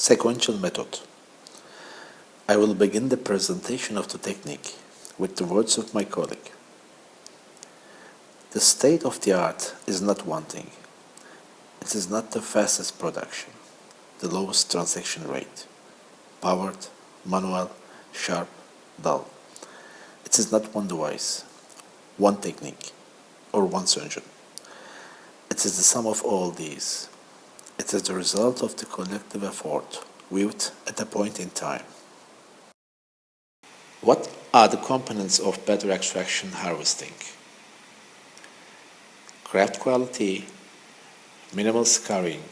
Sequential method. I will begin the presentation of the technique with the words of my colleague. The state of the art is not one thing. It is not the fastest production, the lowest transaction rate, powered, manual, sharp, dull. It is not one device, one technique, or one surgeon. It is the sum of all these. It is the result of the collective effort viewed at a point in time. What are the components of better extraction harvesting? Graft quality, minimal scarring,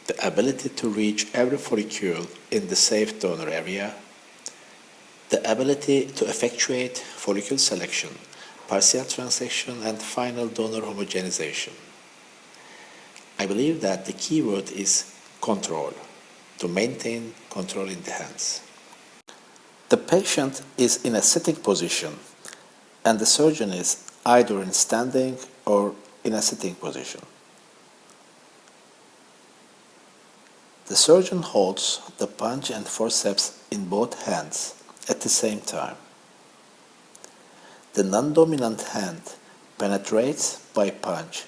the ability to reach every follicle in the safe donor area, the ability to effectuate follicle selection, partial transaction, and final donor homogenization. I believe that the key word is control, to maintain control in the hands. The patient is in a sitting position and the surgeon is either in standing or in a sitting position. The surgeon holds the punch and forceps in both hands at the same time. The non-dominant hand penetrates by punch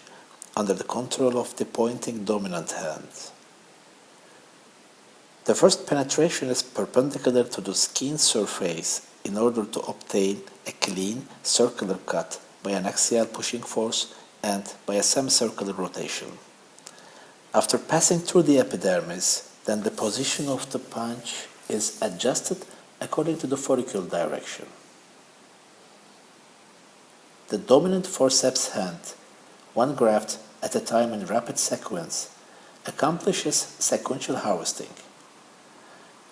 under the control of the pointing dominant hand. The first penetration is perpendicular to the skin surface in order to obtain a clean circular cut by an axial pushing force and by a semicircular rotation. After passing through the epidermis, then the position of the punch is adjusted according to the follicle direction. The dominant forceps hand, one graft at a time in rapid sequence, accomplishes sequential harvesting.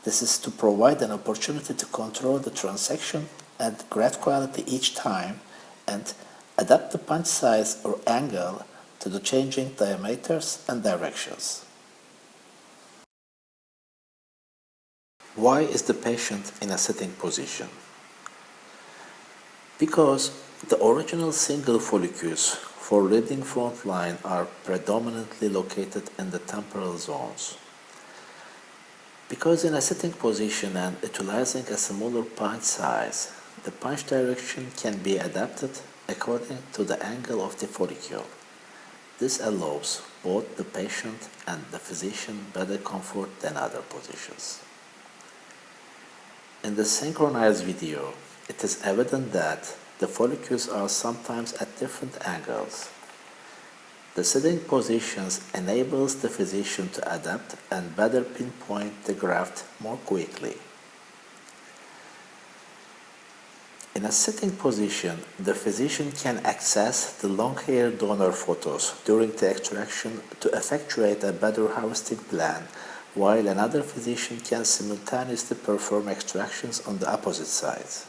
This is to provide an opportunity to control the transaction and graft quality each time and adapt the punch size or angle to the changing diameters and directions. Why is the patient in a sitting position? Because the original single follicles for leading front line are predominantly located in the temporal zones. Because in a sitting position and utilizing a smaller punch size, the punch direction can be adapted according to the angle of the follicle. This allows both the patient and the physician better comfort than other positions. In the synchronized video, it is evident that the follicles are sometimes at different angles. The sitting positions enables the physician to adapt and better pinpoint the graft more quickly. In a sitting position, the physician can access the long-hair donor photos during the extraction to effectuate a better harvesting plan, while another physician can simultaneously perform extractions on the opposite sides.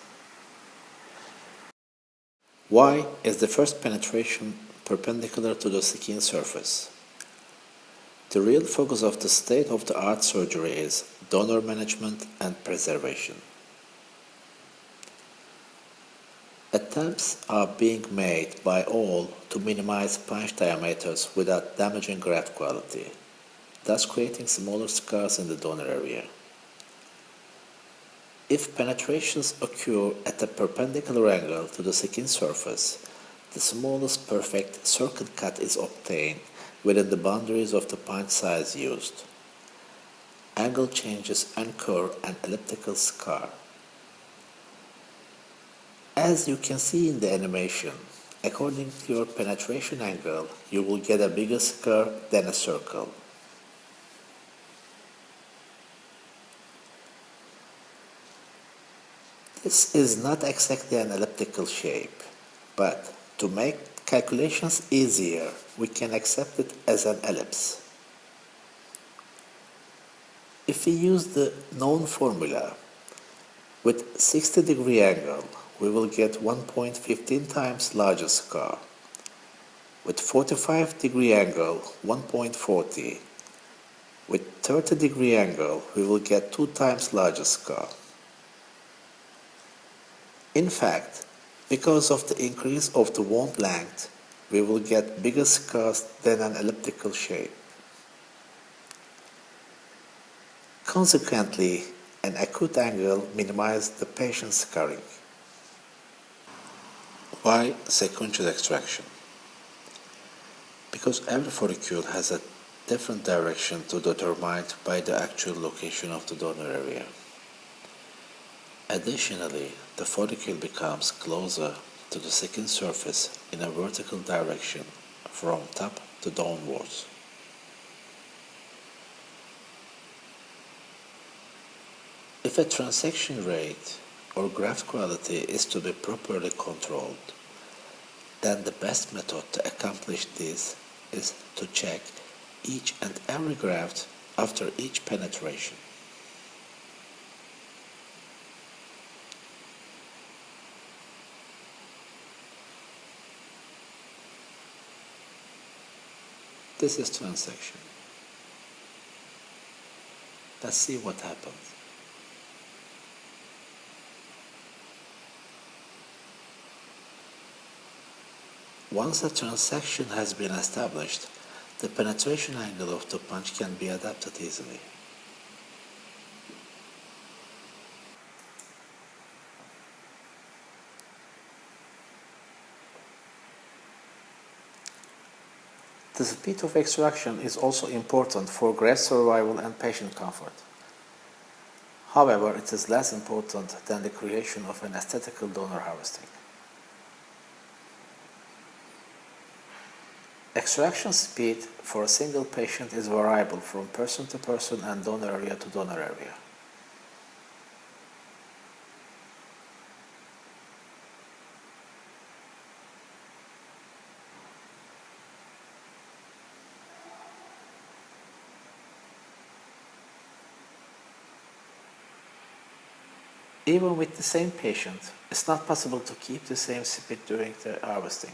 Why is the first penetration perpendicular to the skin surface? The real focus of the state-of-the-art surgery is donor management and preservation. Attempts are being made by all to minimize punch diameters without damaging graft quality, thus creating smaller scars in the donor area. If penetrations occur at a perpendicular angle to the skin surface, the smallest perfect circle cut is obtained within the boundaries of the punch size used. Angle changes incur an elliptical scar. As you can see in the animation, according to your penetration angle, you will get a bigger scar than a circle. This is not exactly an elliptical shape, but to make calculations easier, we can accept it as an ellipse. If we use the known formula, with 60-degree angle, we will get 1.15 times larger scar. With 45-degree angle, 1.40. With 30-degree angle, we will get 2 times larger scar. In fact, because of the increase of the wound length, we will get bigger scars than an elliptical shape. Consequently, an acute angle minimizes the patient's scarring. Why sequential extraction? Because every follicle has a different direction determined by the actual location of the donor area. Additionally, the follicle becomes closer to the skin surface in a vertical direction from top to downwards. If a transaction rate or graft quality is to be properly controlled, then the best method to accomplish this is to check each and every graft after each penetration. This is transaction. Let's see what happens. Once a transaction has been established, the penetration angle of the punch can be adapted easily. The speed of extraction is also important for graft survival and patient comfort. However, it is less important than the creation of an aesthetical donor harvesting. Extraction speed for a single patient is variable from person to person and donor area to donor area. Even with the same patient, it's not possible to keep the same speed during the harvesting.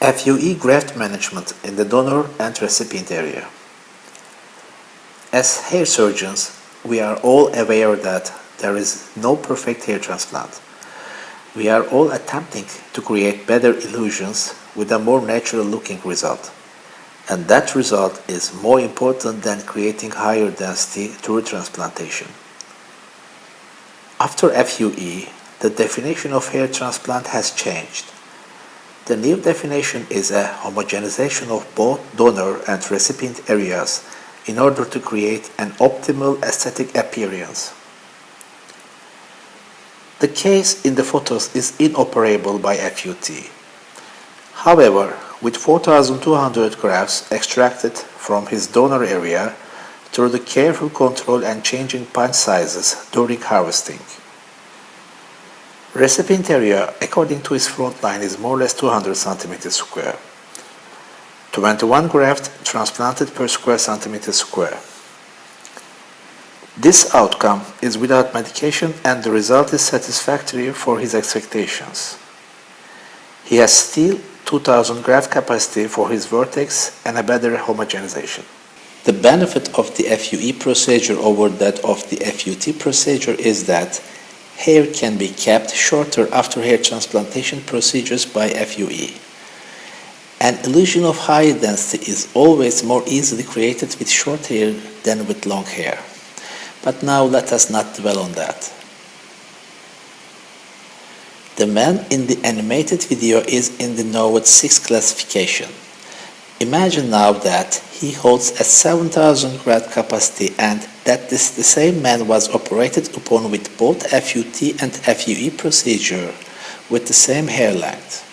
FUE graft management in the donor and recipient area. As hair surgeons, we are all aware that there is no perfect hair transplant. We are all attempting to create better illusions with a more natural looking result. And that result is more important than creating higher density through transplantation. After FUE, the definition of hair transplant has changed. The new definition is a homogenization of both donor and recipient areas in order to create an optimal aesthetic appearance. The case in the photos is inoperable by FUT. However, with 4,200 grafts extracted from his donor area through the careful control and changing punch sizes during harvesting, recipient area according to his front line is more or less 200 cm square. 21 grafts transplanted per square centimeter square. This outcome is without medication and the result is satisfactory for his expectations. He has still 2000 graft capacity for his vertex and a better homogenization. The benefit of the FUE procedure over that of the FUT procedure is that hair can be kept shorter after hair transplantation procedures by FUE. An illusion of high density is always more easily created with short hair than with long hair. But now let us not dwell on that. The man in the animated video is in the NOVAT 6 classification. Imagine now that he holds a 7,000 graft capacity and that the same man was operated upon with both FUT and FUE procedure with the same hair length.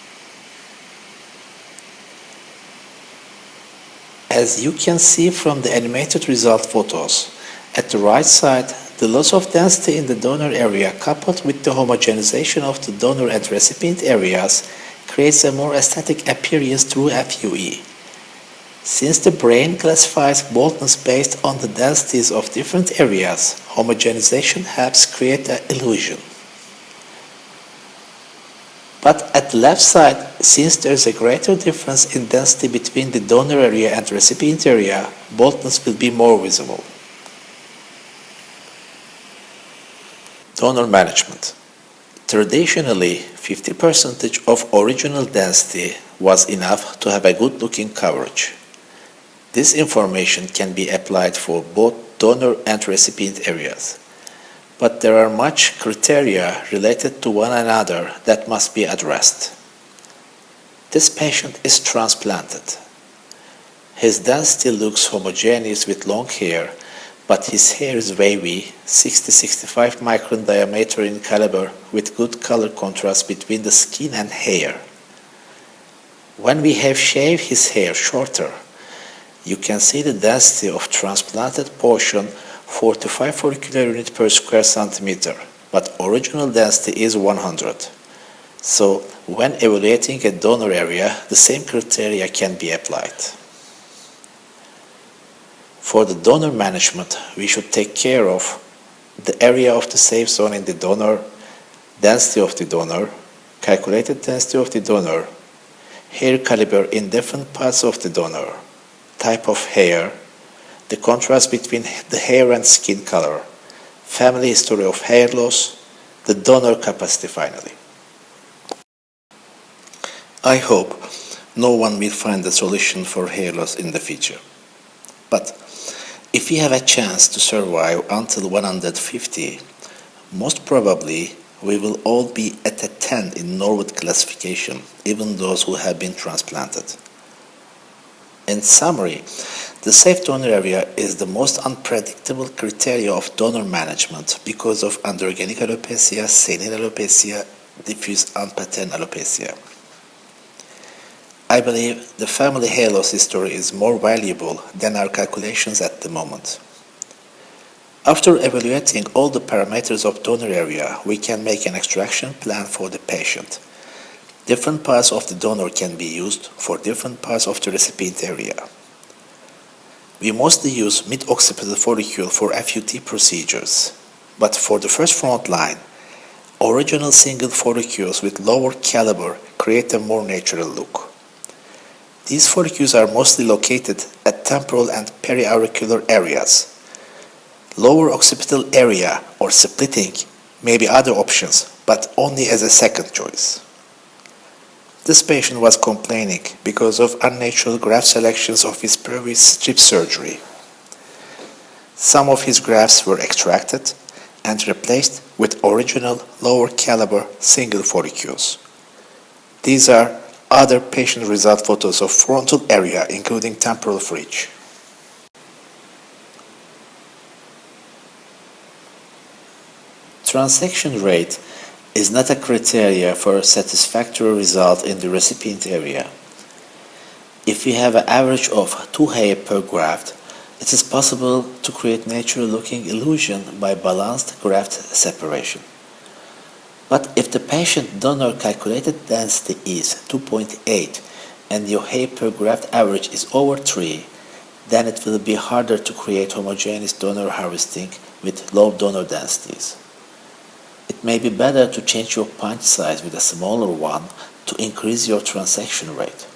As you can see from the animated result photos, at the right side, the loss of density in the donor area coupled with the homogenization of the donor and recipient areas creates a more aesthetic appearance through FUE. Since the brain classifies boldness based on the densities of different areas, homogenization helps create an illusion. But at the left side, since there is a greater difference in density between the donor area and recipient area, boldness will be more visible. Donor management. Traditionally, 50% of original density was enough to have a good-looking coverage. This information can be applied for both donor and recipient areas, but there are much criteria related to one another that must be addressed. This patient is transplanted. His density looks homogeneous with long hair, but his hair is wavy, 60-65 micron diameter in caliber with good color contrast between the skin and hair. When we have shaved his hair shorter, you can see the density of transplanted portion 45 follicular unit per square centimeter, but original density is 100. So when evaluating a donor area, the same criteria can be applied. For the donor management, we should take care of the area of the safe zone in the donor, density of the donor, calculated density of the donor, hair caliber in different parts of the donor, type of hair, the contrast between the hair and skin color, family history of hair loss, the donor capacity finally. I hope no one will find a solution for hair loss in the future. But if we have a chance to survive until 150, most probably we will all be at a 10 in Norwood classification, even those who have been transplanted. In summary, the safe donor area is the most unpredictable criteria of donor management because of androgenic alopecia, senile alopecia, diffuse unpatterned alopecia. I believe the family hair loss history is more valuable than our calculations at the moment. After evaluating all the parameters of donor area, we can make an extraction plan for the patient. Different parts of the donor can be used for different parts of the recipient area. We mostly use mid-occipital follicle for FUT procedures, but for the first front line, original single follicles with lower caliber create a more natural look. These follicles are mostly located at temporal and periauricular areas. Lower occipital area or splitting may be other options, but only as a second choice. This patient was complaining because of unnatural graft selections of his previous strip surgery. Some of his grafts were extracted and replaced with original lower caliber single follicles. These are other patient result photos of frontal area including temporal fringe. Transection rate is not a criteria for a satisfactory result in the recipient area. If we have an average of 2 hair per graft, it is possible to create natural looking illusion by balanced graft separation. But if the patient donor calculated density is 2.8 and your hair per graft average is over 3, then it will be harder to create homogeneous donor harvesting with low donor densities. It may be better to change your punch size with a smaller one to increase your transection rate.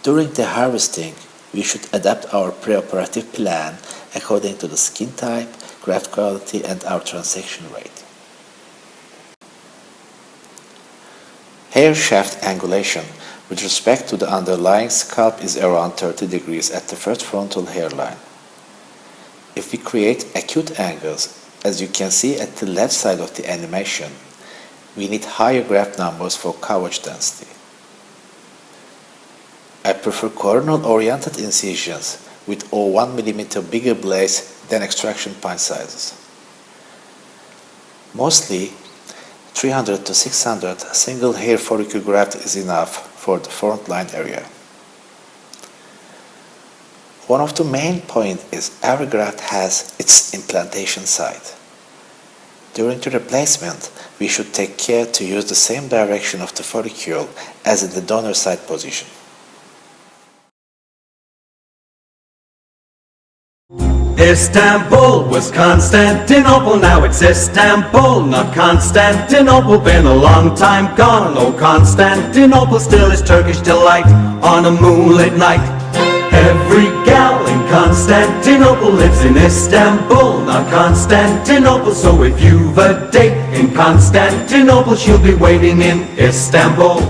During the harvesting, we should adapt our preoperative plan according to the skin type, graft quality, and our transection rate. Hair shaft angulation with respect to the underlying scalp is around 30 degrees at the first frontal hairline. If we create acute angles, as you can see at the left side of the animation, we need higher graft numbers for coverage density. I prefer coronal-oriented incisions with 0.1 mm bigger blades than extraction punch sizes. Mostly, 300 to 600 single hair follicle graft is enough for the front line area. One of the main points is every graft has its implantation site. During the replacement, we should take care to use the same direction of the follicle as in the donor site position. Istanbul was Constantinople, now it's Istanbul, not Constantinople. Been a long time gone, oh Constantinople still is Turkish delight on a moonlit night. Every gal in Constantinople lives in Istanbul, not Constantinople. So if you've a date in Constantinople, she'll be waiting in Istanbul.